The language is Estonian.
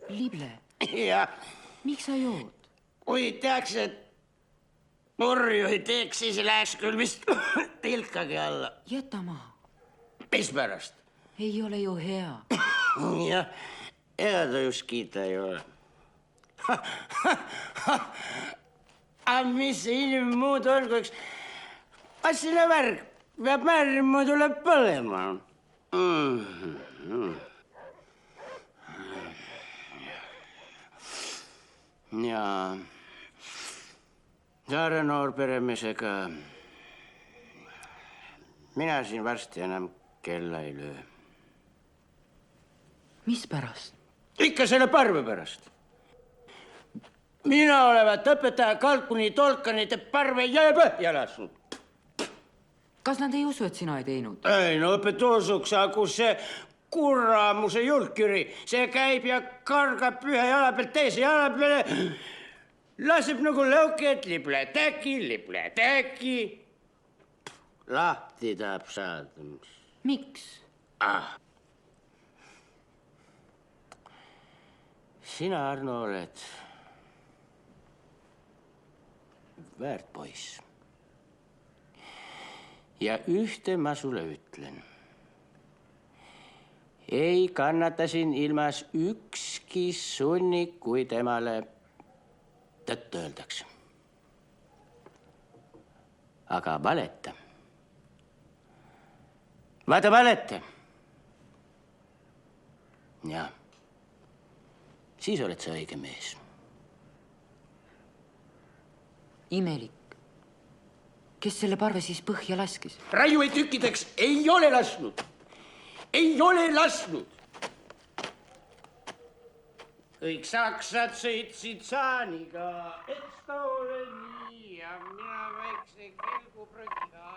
Lible, Jah, miks sa jood? kui teaks, et purju ei teeks, siis läheks küll vist tilkagi alla. Jäta maha. Mis pärast? Ei ole ju hea. Jah, ega ta just kiita ei ole. Aga mis see inimene muud on, kui üks asjale värg peab märima, tuleb põlema. Ja Saare noorperemesega mina siin varsti enam kella ei löö. Mis pärast? Ikka selle parve pärast. Mina olevat õpetaja Kalkuni Tolkani te parve põhja lasknud. Kas nad ei usu, et sina ei teinud? Ei no õpetusuks, aga kus see kuramuse julküri, see käib ja kargab ühe jala pealt teise jala peale, laseb nagu lõuke, et lible-täki. Lahti tahab saada. Miks? Sina, Arno, oled väärt poiss. Ja ühte ma sulle ütlen. Ei kannata siin ilmas ükski sunnik, kui temale tõtt öeldakse. Aga valeta. Vaata valeta. Ja siis oled sa õige mees. Imelik. Kes selle parve siis põhja laskis? Raiui tükkideks ei ole lasknud. Ei ole lasknud. Kõik saksad sõitsid saaniga, eks ta ole nii ja mina väikse kelguprõtiga